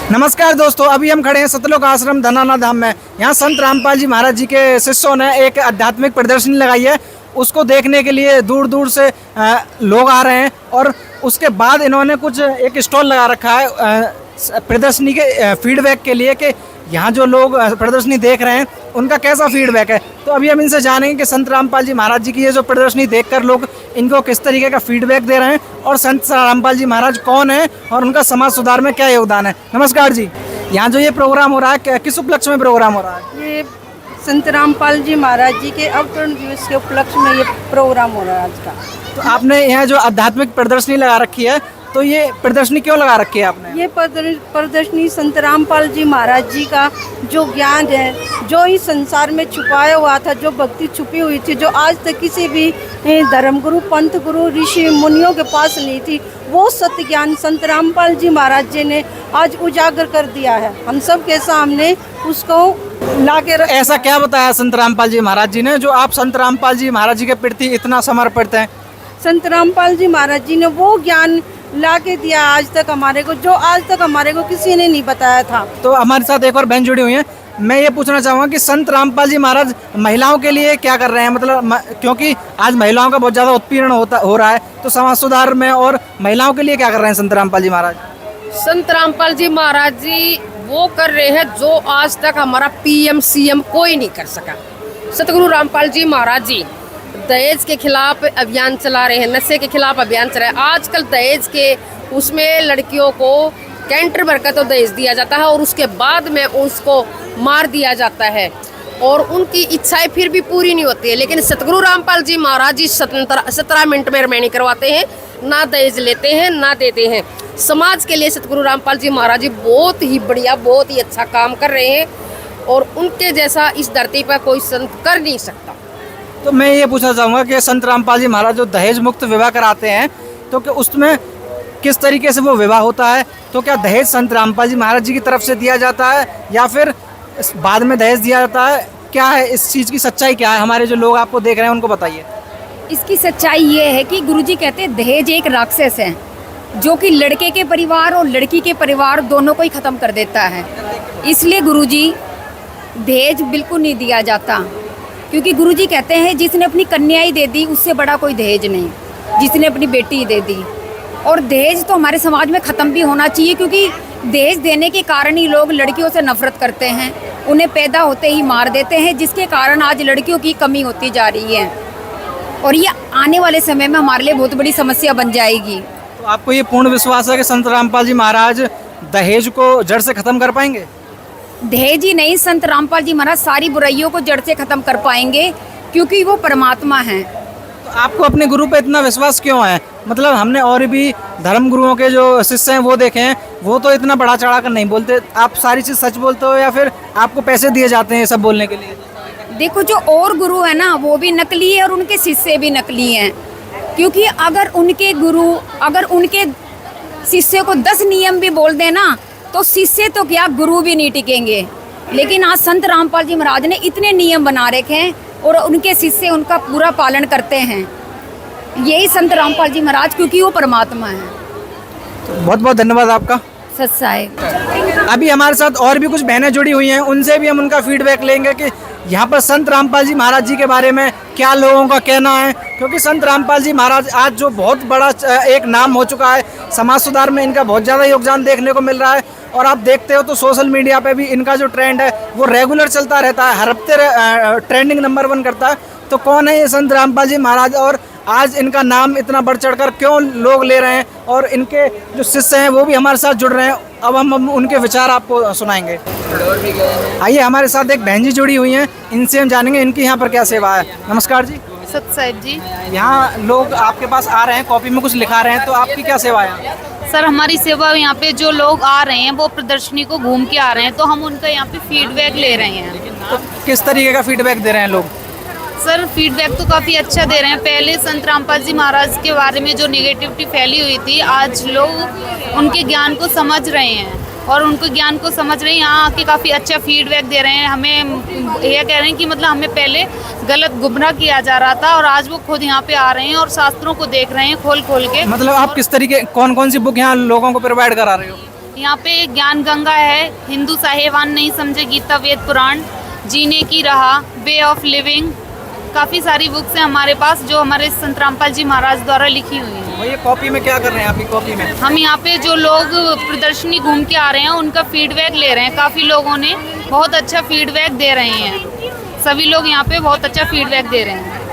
नमस्कार दोस्तों, अभी हम खड़े हैं सतलोक आश्रम धनाना धाम में। यहाँ संत रामपाल जी महाराज जी के शिष्यों ने एक आध्यात्मिक प्रदर्शनी लगाई है। उसको देखने के लिए दूर दूर से लोग आ रहे हैं और उसके बाद इन्होंने कुछ एक स्टॉल लगा रखा है प्रदर्शनी के फीडबैक के लिए कि यहाँ जो लोग प्रदर्शनी देख रहे हैं उनका कैसा फीडबैक है। तो अभी हम इनसे जानेंगे कि संत रामपाल जी महाराज जी की ये जो प्रदर्शनी देखकर लोग इनको किस तरीके का फीडबैक दे रहे हैं और संत रामपाल जी महाराज कौन है और उनका समाज सुधार में क्या योगदान है। नमस्कार जी, यहाँ जो ये प्रोग्राम हो रहा है किस उपलक्ष्य में प्रोग्राम हो रहा है? ये संत रामपाल जी महाराज जी के अवतरण दिवस के उपलक्ष्य में ये प्रोग्राम हो रहा है आज का। तो आपने यहाँ जो आध्यात्मिक प्रदर्शनी लगा रखी है, तो ये प्रदर्शनी क्यों लगा रखी है आपने? ये प्रदर्शनी संत रामपाल जी महाराज जी का जो ज्ञान है, जो इस संसार में छुपाया हुआ था, जो भक्ति छुपी हुई थी, जो आज तक किसी भी धर्मगुरु, पंथ गुरु, ऋषि मुनियों के पास नहीं थी, वो सत्य ज्ञान संत रामपाल जी महाराज जी ने आज उजागर कर दिया है। हम सब के सामने उसको लाके ऐसा क्या बताया संत रामपाल जी महाराज जी ने जो आप संत रामपाल जी महाराज जी के प्रति इतना समर्पित हैं? संत रामपाल जी महाराज जी ने वो ज्ञान ला के दिया आज तक हमारे को, जो आज तक हमारे को किसी ने नहीं बताया था। तो हमारे साथ एक और बहन जुड़ी हुई है। मैं ये पूछना चाहूँगा कि संत रामपाल जी महाराज महिलाओं के लिए क्या कर रहे हैं? मतलब क्योंकि आज महिलाओं का बहुत ज़्यादा उत्पीड़न हो रहा है, तो समाज सुधार में और महिलाओं के लिए क्या कर रहे हैं संत रामपाल जी महाराज? संत रामपाल जी महाराज जी वो कर रहे हैं जो आज तक हमारा पीएम सीएम कोई नहीं कर सका। सतगुरु रामपाल जी महाराज जी दहेज के खिलाफ अभियान चला रहे हैं, नशे के खिलाफ अभियान चला रहे हैं। आजकल दहेज के उसमें लड़कियों को कैंटर भर कर तो दहेज दिया जाता है और उसके बाद में उसको मार दिया जाता है और उनकी इच्छाएं फिर भी पूरी नहीं होती है। लेकिन सतगुरु रामपाल जी महाराज जी 17 मिनट में रमैनी करवाते हैं, ना दहेज लेते हैं ना देते हैं। समाज के लिए सतगुरु रामपाल जी महाराज जी बहुत ही बढ़िया, बहुत ही अच्छा काम कर रहे हैं और उनके जैसा इस धरती पर कोई संत कर नहीं सकता। तो मैं ये पूछना चाहूँगा कि संत रामपाल जी महाराज जो दहेज मुक्त विवाह कराते हैं, तो क्या उसमें किस तरीके से वो विवाह होता है? तो क्या दहेज संत रामपाल जी महाराज जी की तरफ से दिया जाता है या फिर बाद में दहेज दिया जाता है? क्या है इस चीज़ की सच्चाई, क्या है? हमारे जो लोग आपको देख रहे हैं उनको बताइए। इसकी सच्चाई ये है कि गुरुजी कहते हैं दहेज एक राक्षस है जो कि लड़के के परिवार और लड़की के परिवार दोनों को ही ख़त्म कर देता है। इसलिए गुरुजी दहेज बिल्कुल नहीं दिया जाता, क्योंकि गुरुजी कहते हैं जिसने अपनी कन्या ही दे दी उससे बड़ा कोई दहेज नहीं, जिसने अपनी बेटी ही दे दी। और दहेज तो हमारे समाज में ख़त्म भी होना चाहिए, क्योंकि दहेज देने के कारण ही लोग लड़कियों से नफरत करते हैं, उन्हें पैदा होते ही मार देते हैं, जिसके कारण आज लड़कियों की कमी होती जा रही है और ये आने वाले समय में हमारे लिए बहुत बड़ी समस्या बन जाएगी। तो आपको ये पूर्ण विश्वास है कि संत रामपाल जी महाराज दहेज को जड़ से ख़त्म कर पाएंगे? दहेज ही नहीं, संत रामपाल जी महाराज सारी बुराइयों को जड़ से ख़त्म कर पाएंगे, क्योंकि वो परमात्मा हैं। तो आपको अपने गुरु पे इतना विश्वास क्यों है? मतलब हमने और भी धर्म गुरुओं के जो शिष्य हैं वो देखे हैं, वो तो इतना बढ़ा चढ़ा कर नहीं बोलते। आप सारी चीज़ सच बोलते हो या फिर आपको पैसे दिए जाते हैं सब बोलने के लिए? देखो, जो और गुरु है ना वो भी नकली है और उनके शिष्य भी नकली हैं, क्योंकि अगर उनके गुरु अगर उनके शिष्य को 10 नियम भी बोल देना तो शिष्य तो क्या गुरु भी नहीं टिकेंगे। लेकिन आज संत रामपाल जी महाराज ने इतने नियम बना रखे हैं और उनके शिष्य उनका पूरा पालन करते हैं। यही संत रामपाल जी महाराज, क्योंकि वो परमात्मा है। तो बहुत बहुत धन्यवाद आपका। सच्चा है। अभी हमारे साथ और भी कुछ बहनें जुड़ी हुई हैं, उनसे भी हम उनका फीडबैक लेंगे कि यहाँ पर संत रामपाल जी महाराज जी के बारे में क्या लोगों का कहना है। क्योंकि संत रामपाल जी महाराज आज जो बहुत बड़ा एक नाम हो चुका है, समाज सुधार में इनका बहुत ज़्यादा योगदान देखने को मिल रहा है। और आप देखते हो तो सोशल मीडिया पे भी इनका जो ट्रेंड है वो रेगुलर चलता रहता है, हर हफ्ते ट्रेंडिंग नंबर 1 करता है। तो कौन है ये संत रामपाल जी महाराज और आज इनका नाम इतना बढ़ चढ़कर क्यों लोग ले रहे हैं और इनके जो शिष्य हैं वो भी हमारे साथ जुड़ रहे हैं। अब हम उनके विचार आपको सुनाएंगे। आइए, हमारे साथ एक बहन जी जुड़ी हुई हैं, इनसे हम जानेंगे इनकी यहाँ पर क्या सेवा है। नमस्कार जी। सत्साहिब जी। यहाँ लोग आपके पास आ रहे हैं, कॉपी में कुछ लिखा रहे हैं, तो आपकी क्या सेवा है? सर, हमारी सेवा यहाँ पे जो लोग आ रहे हैं वो प्रदर्शनी को घूम के आ रहे हैं, तो हम उनका यहाँ पे फीडबैक ले रहे हैं। तो किस तरीके का फीडबैक दे रहे हैं लोग? सर, फीडबैक तो काफ़ी अच्छा दे रहे हैं। पहले संत रामपाल जी महाराज के बारे में जो नेगेटिविटी फैली हुई थी, आज लोग उनके ज्ञान को समझ रहे हैं और उनको ज्ञान को समझ रहे हैं। यहाँ आके काफ़ी अच्छा फीडबैक दे रहे हैं। हमें यह कह रहे हैं कि मतलब हमें पहले गलत गुमराह किया जा रहा था और आज वो खुद यहाँ पे आ रहे हैं और शास्त्रों को देख रहे हैं खोल खोल के। मतलब आप किस तरीके, कौन कौन सी बुक यहाँ लोगों को प्रोवाइड करा रहे हो? यहाँ पे ज्ञान गंगा है, हिंदू साहेबान नहीं समझे गीता वेद पुराण, जीने की राह, वे ऑफ लिविंग, काफ़ी सारी बुक्स हैं हमारे पास जो हमारे संत रामपाल जी महाराज द्वारा लिखी हुई हैं। और ये कॉपी में क्या कर रहे हैं आप, ये कॉपी में? हम यहाँ पे जो लोग प्रदर्शनी घूम के आ रहे हैं उनका फीडबैक ले रहे हैं। काफ़ी लोगों ने बहुत अच्छा फीडबैक दे रहे हैं, सभी लोग यहाँ पे बहुत अच्छा फीडबैक दे रहे हैं।